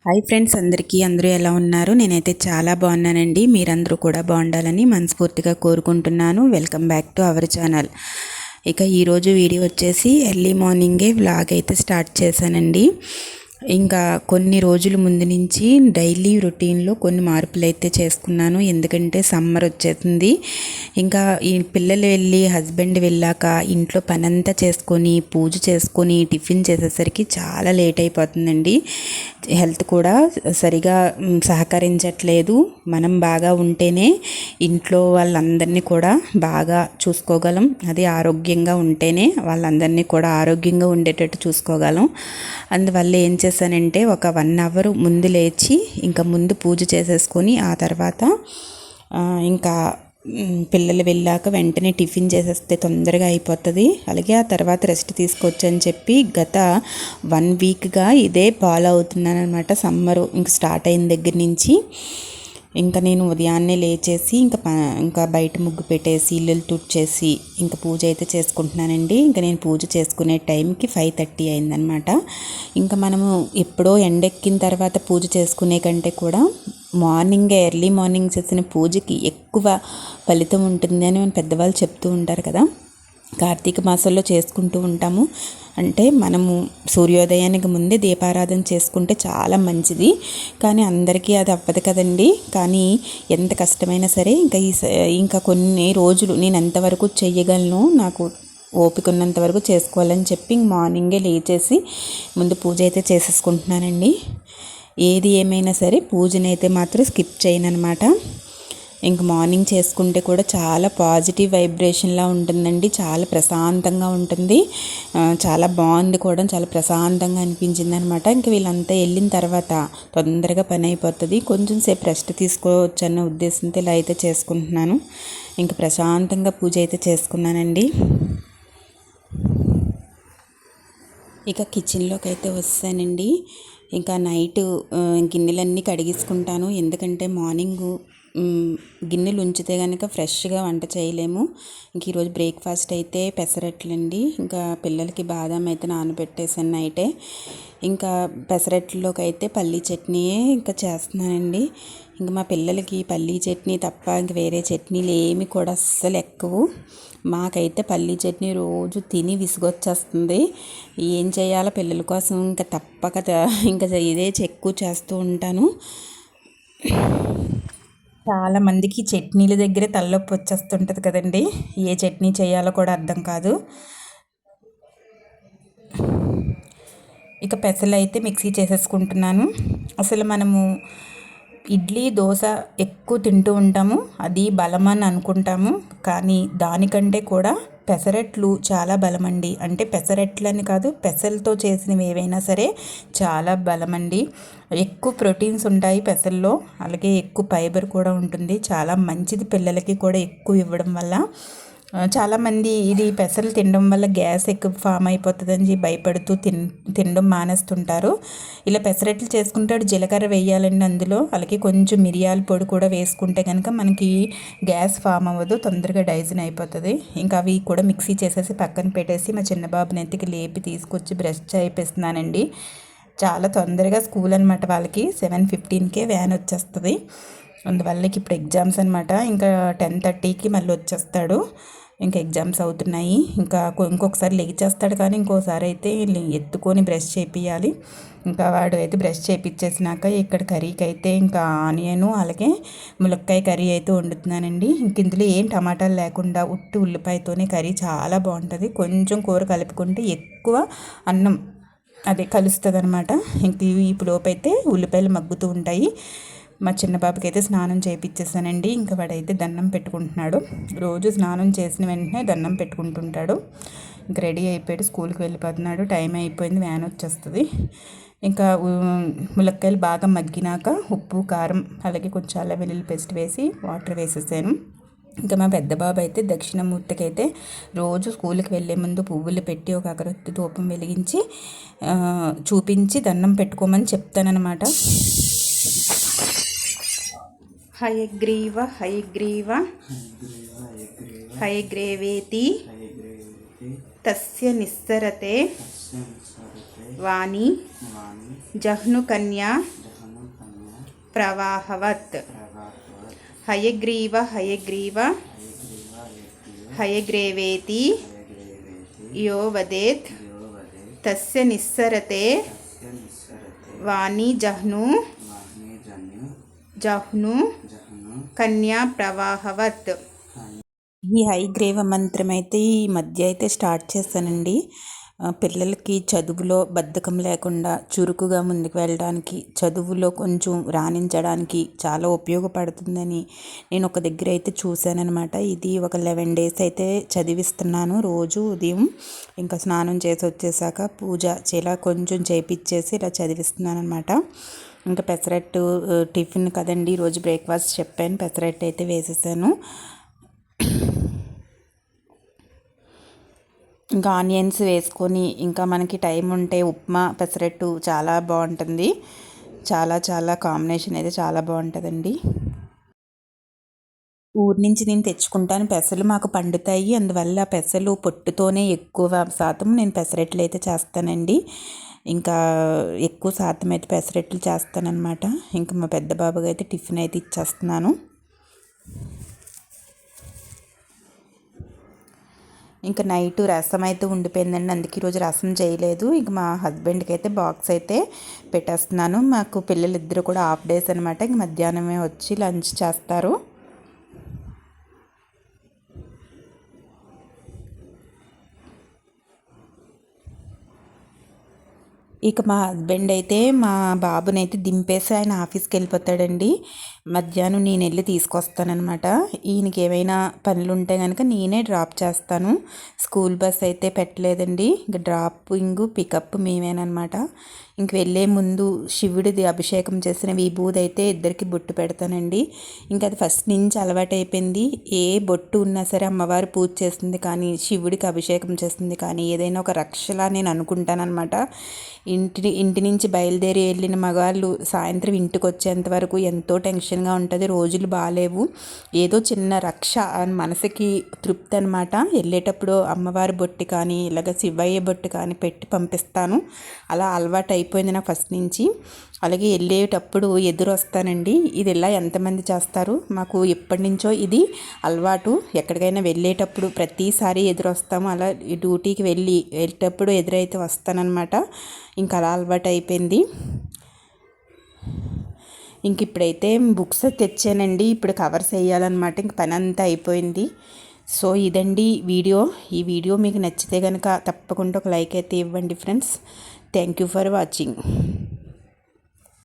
Hi friends, అందరూ ఎలా ఉన్నారు? నేనైతే చాలా బాగున్నానండి. మీరందరూ కూడా బాగుండాలని మనస్ఫూర్తిగా కోరుకుంటున్నాను. Welcome back to our channel. ఇక ఈరోజు వీడియో వచ్చేసి ఎర్లీ మార్నింగే వ్లాగ్ అయితే స్టార్ట్ చేశానండి. ఇంకా కొన్ని రోజుల ముందు నుంచి డైలీ రొటీన్లో కొన్ని మార్పులు అయితే చేసుకున్నాను. ఎందుకంటే సమ్మర్ వచ్చేసింది. ఇంకా ఈ పిల్లలు వెళ్ళి హస్బెండ్ వెళ్ళాక ఇంట్లో పనంతా చేసుకొని పూజ చేసుకొని టిఫిన్ చేసేసరికి చాలా లేట్ అయిపోతుందండి. హెల్త్ కూడా సరిగా సహకరించట్లేదు. మనం బాగా ఉంటేనే ఇంట్లో వాళ్ళందరినీ కూడా బాగా చూసుకోగలం. అది ఆరోగ్యంగా ఉంటేనే వాళ్ళందరినీ కూడా ఆరోగ్యంగా ఉండేటట్టు చూసుకోగలం. అందువల్ల ఏం చేశానంటే ఒక 1 అవర్ ముందు లేచి ఇంకా ముందు పూజ చేసేసుకొని ఆ తర్వాత ఇంకా పిల్లలు వెళ్ళాక వెంటనే టిఫిన్ చేసేస్తే తొందరగా అయిపోతుంది. అలాగే ఆ తర్వాత రెస్ట్ తీసుకోవచ్చు అని చెప్పి గత 1 వీక్గా ఇదే ఫాలో అవుతున్నాను అనమాట. సమ్మర్ ఇంక స్టార్ట్ అయిన దగ్గర నుంచి ఇంకా నేను ఉదయాన్నే లేచేసి ఇంకా బయట ముగ్గు పెట్టేసి ఇల్లులు తుడిచేసి ఇంకా పూజ అయితే చేసుకుంటున్నానండి. ఇంకా నేను పూజ చేసుకునే టైంకి 5:30 అయిందనమాట. ఇంకా మనము ఎప్పుడో ఎండెక్కిన తర్వాత పూజ చేసుకునే కంటే కూడా ఎర్లీ మార్నింగ్ చేసిన పూజకి ఎక్కువ ఫలితం ఉంటుంది అని మన పెద్దవాళ్ళు చెప్తూ ఉంటారు కదా. కార్తీక మాసంలో చేసుకుంటూ ఉంటాము. అంటే మనము సూర్యోదయానికి ముందే దీపారాధన చేసుకుంటే చాలా మంచిది. కానీ అందరికీ అది అవ్వదు కదండి. కానీ ఎంత కష్టమైనా సరే ఇంకా కొన్ని రోజులు నేను ఎంతవరకు చెయ్యగలను, నాకు ఓపిక ఉన్నంత వరకు చేసుకోవాలని చెప్పి మార్నింగే లేచేసి ముందు పూజ అయితే చేసేసుకుంటున్నానండి. ఏది ఏమైనా సరే పూజనైతే మాత్రం స్కిప్ చేయను అనమాట. ఇంక మార్నింగ్ చేసుకుంటే కూడా చాలా పాజిటివ్ వైబ్రేషన్లా ఉంటుందండి. చాలా ప్రశాంతంగా ఉంటుంది. చాలా బాగుంది కూడా, చాలా ప్రశాంతంగా అనిపించింది అనమాట. ఇంక వీళ్ళంతా వెళ్ళిన తర్వాత తొందరగా పని అయిపోతుంది. కొంచెం సేపు రెస్ట్ తీసుకోవచ్చు అన్న ఉద్దేశంతో ఇలా అయితే చేసుకుంటున్నాను. ఇంక ప్రశాంతంగా పూజ అయితే చేసుకున్నానండి. ఇక కిచెన్లోకి అయితే వస్తానండి. ఇంకా నైట్ గిన్నెలన్నీ కడిగించుకుంటాను. ఎందుకంటే మార్నింగు గిన్నెలు ఉంచితే కనుక ఫ్రెష్గా వంట చేయలేము. ఇంక ఈరోజు బ్రేక్ఫాస్ట్ అయితే పెసరట్లండి. ఇంకా పిల్లలకి బాదాం అయితే నానబెట్టేసాను నైటే. ఇంకా పెసరట్లోకి అయితే పల్లీ చట్నీయే ఇంకా చేస్తున్నానండి. ఇంకా మా పిల్లలకి పల్లీ చట్నీ తప్ప ఇంక వేరే చట్నీలు ఏమి కూడా అస్సలు ఎక్కవు. మాకైతే పల్లీ చట్నీ రోజు తిని విసుగొచ్చేస్తుంది. ఏం చేయాలో పిల్లల కోసం ఇంకా తప్పక ఇంకా ఇదే ఎక్కువ చేస్తూ ఉంటాను. చాలామందికి చట్నీల దగ్గరే తలనొప్పి వచ్చేస్తుంటుంది కదండి. ఏ చట్నీ చేయాలో కూడా అర్థం కాదు. ఇక పెసలు అయితే మిక్సీ చేసేసుకుంటున్నాను. అసలు మనము ఇడ్లీ దోశ ఎక్కువ తింటూ ఉంటాము, అది బలమని అనుకుంటాము. కానీ దానికంటే కూడా పెసరట్లు చాలా బలమండి. అంటే పెసరట్లని కాదు, పెసలతో చేసినవి ఏవైనా సరే చాలా బలమండి. ఎక్కువ ప్రోటీన్స్ ఉంటాయి పెసల్లో, అలాగే ఎక్కువ ఫైబర్ కూడా ఉంటుంది. చాలా మంచిది పిల్లలకి కూడా ఎక్కువ ఇవ్వడం వల్ల. చాలామంది ఇది పెసలు తినడం వల్ల గ్యాస్ ఎక్కువ ఫామ్ అయిపోతుందని భయపడుతూ తినడం మానేస్తుంటారు. ఇలా పెసరట్లు చేసుకుంటాడు జీలకర్ర వేయాలండి అందులో. అలాగే కొంచెం మిరియాల పొడి కూడా వేసుకుంటే కనుక మనకి గ్యాస్ ఫామ్ అవ్వదు, తొందరగా డైజెన్ అయిపోతుంది. ఇంకా అవి కూడా మిక్సీ చేసేసి పక్కన పెట్టేసి మా చిన్నబాబు నెత్తికి లేపి తీసుకొచ్చి బ్రష్ చేయిస్తున్నానండి. చాలా తొందరగా స్కూల్ అనమాట వాళ్ళకి. 7:15కే వ్యాన్ వచ్చేస్తుంది. అందువల్ల ఇప్పుడు ఎగ్జామ్స్ అనమాట. ఇంకా 10:30కి మళ్ళీ వచ్చేస్తాడు. ఇంకా ఎగ్జామ్స్ అవుతున్నాయి. ఇంకొకసారి లెగిచేస్తాడు, కానీ ఇంకోసారి అయితే ఎత్తుకొని బ్రష్ చేపియాలి. ఇంకా వాడు అయితే బ్రష్ చేపించేసినాక ఇక్కడ కర్రీకి అయితే ఇంకా ఆనియను అలాగే ములక్కాయ కర్రీ అయితే వండుతున్నానండి. ఇంక ఇందులో ఏం టమాటాలు లేకుండా ఉట్టి ఉల్లిపాయతోనే కర్రీ చాలా బాగుంటుంది. కొంచెం కూర కలుపుకుంటే ఎక్కువ అన్నం అదే కలుస్తుంది అనమాట. ఇంక ఈ లోపు అయితే ఉల్లిపాయలు మగ్గుతూ ఉంటాయి. మా చిన్న బాబుకి అయితే స్నానం చేయించేసానండి. ఇంకా వాడైతే దండం పెట్టుకుంటున్నాడు. రోజు స్నానం చేసిన వెంటనే దండం పెట్టుకుంటుంటాడు. ఇంకా రెడీ అయిపోయాడు, స్కూల్కి వెళ్ళిపోతున్నాడు. టైం అయిపోయింది, వ్యాన్ వచ్చేస్తుంది. ఇంకా ములక్కాయలు బాగా మగ్గినాక ఉప్పు కారం అలాగే కొంచెం అల్లం వెల్లుల్లి పేస్ట్ వేసి వాటర్ వేసేసాను. ఇంకా మా పెద్ద బాబు అయితే దక్షిణమూర్తికి అయితే రోజు స్కూల్కి వెళ్ళే ముందు పువ్వులు పెట్టి ఒక అగరొత్తి ధూపం వెలిగించి చూపించి దండం పెట్టుకోమని చెప్తానన్నమాట. హయగ్రీవ హయగ్రీవ హయగ్రీవేతి తస్య నిస్సరతే వాణి జహ్నుకన్యా ప్రవాహవత్ హయగ్రీవ హయగ్రీవ హయగ్రీవేతి యో వదేత్ తస్య నిస్సరతే వాణి జహ్ను జహ్ను కన్యా ప్రవాహవత్. ఈ హయగ్రీవ మంత్రం అయితే ఈ మధ్య అయితే స్టార్ట్ చేశానండి. పిల్లలకి చదువులో బద్ధకం లేకుండా చురుకుగా ముందుకు వెళ్ళడానికి, చదువులో కొంచెం రాణించడానికి చాలా ఉపయోగపడుతుందని నేను ఒక దగ్గర అయితే చూశానన్నమాట. ఇది ఒక 11 days అయితే చదివిస్తున్నాను రోజు ఉదయం. ఇంకా స్నానం చేసి వచ్చేసాక పూజ ఇలా కొంచెం చేపిచ్చేసి ఇలా చదివిస్తున్నాను అనమాట. ఇంకా పెసరట్టు టిఫిన్ కదండి, ఈరోజు బ్రేక్ఫాస్ట్ చెప్పాను, పెసరట్టు అయితే వేసేసాను. ఇంకా ఆనియన్స్ వేసుకొని, ఇంకా మనకి టైం ఉంటే ఉప్మా పెసరట్టు చాలా బాగుంటుంది. చాలా చాలా కాంబినేషన్ అయితే చాలా బాగుంటుందండి. ఊరి నుంచి నేను తెచ్చుకుంటాను, పెసలు మాకు పండుతాయి, అందువల్ల పెసలు పొట్టుతోనే ఎక్కువ శాతం నేను పెసరట్లు అయితే చేస్తానండి. ఇంకా ఎక్కువ శాతం అయితే పెసరట్లు చేస్తానన్నమాట. ఇంకా మా పెద్ద బాబుగా అయితే టిఫిన్ అయితే ఇచ్చేస్తున్నాను. ఇంకా నైట్ రసం అయితే ఉండిపోయిందండి, అందుకే ఈరోజు రసం చేయలేదు. ఇంక మా హస్బెండ్కి అయితే బాక్స్ అయితే పెట్టేస్తున్నాను. మాకు పిల్లలిద్దరు కూడా హాఫ్ డేస్ అనమాట. ఇంక మధ్యాహ్నమే వచ్చి లంచ్ చేస్తారు. ఇక మా హస్బెండ్ అయితే మా బాబునైతే దింపేసి ఆయన ఆఫీస్కి వెళ్ళిపోతాడండి. మధ్యాహ్నం నేను వెళ్ళి తీసుకొస్తానమాట. ఈయనకి ఏమైనా పనులు ఉంటే కనుక నేనే డ్రాప్ చేస్తాను. స్కూల్ బస్ అయితే పెట్టలేదండి, ఇంక డ్రాపింగ్ పికప్ మేమేనమాట. ఇంక వెళ్ళే ముందు శివుడిది అభిషేకం చేసిన విభూది అయితే ఇద్దరికి బొట్టు పెడతానండి. ఇంకా అది ఫస్ట్ నుంచి అలవాటు అయిపోయింది. ఏ బొట్టు ఉన్నా సరే అమ్మవారు పూజ చేస్తుంది కానీ, శివుడికి అభిషేకం చేస్తుంది కానీ, ఏదైనా ఒక రక్షలా నేను అనుకుంటానమాట. ఇంటి నుంచి బయలుదేరి వెళ్ళిన మగాళ్ళు సాయంత్రం ఇంటికి వచ్చేంత వరకు ఎంతో టెన్షన్గా ఉంటుంది, రోజులు బాగాలేవు. ఏదో చిన్న రక్ష మనసుకి తృప్తి అనమాట. వెళ్ళేటప్పుడు అమ్మవారి బొట్టు కానీ ఇలాగ శివయ్య బొట్టు కానీ పెట్టి పంపిస్తాను. అలా అలవాటు అయిపోయింది నాకు ఫస్ట్ నుంచి. అలాగే వెళ్ళేటప్పుడు ఎదురు వస్తానండి. ఇది ఇలా ఎంతమంది చేస్తారు, మాకు ఎప్పటి నుంచో ఇది అలవాటు. ఎక్కడికైనా వెళ్ళేటప్పుడు ప్రతిసారి ఎదురు వస్తాము. అలా డ్యూటీకి వెళ్ళేటప్పుడు ఎదురైతే వస్తానన్నమాట. ఇంకా అలా అలవాటు అయిపోయింది. ఇంక ఇప్పుడైతే బుక్స్ తెచ్చానండి, ఇప్పుడు కవర్స్ వేయాలన్నమాట. ఇంక పని అంతా అయిపోయింది. సో ఇదండి వీడియో. ఈ వీడియో మీకు నచ్చితే కనుక తప్పకుండా ఒక లైక్ అయితే ఇవ్వండి friends. Thank you for watching.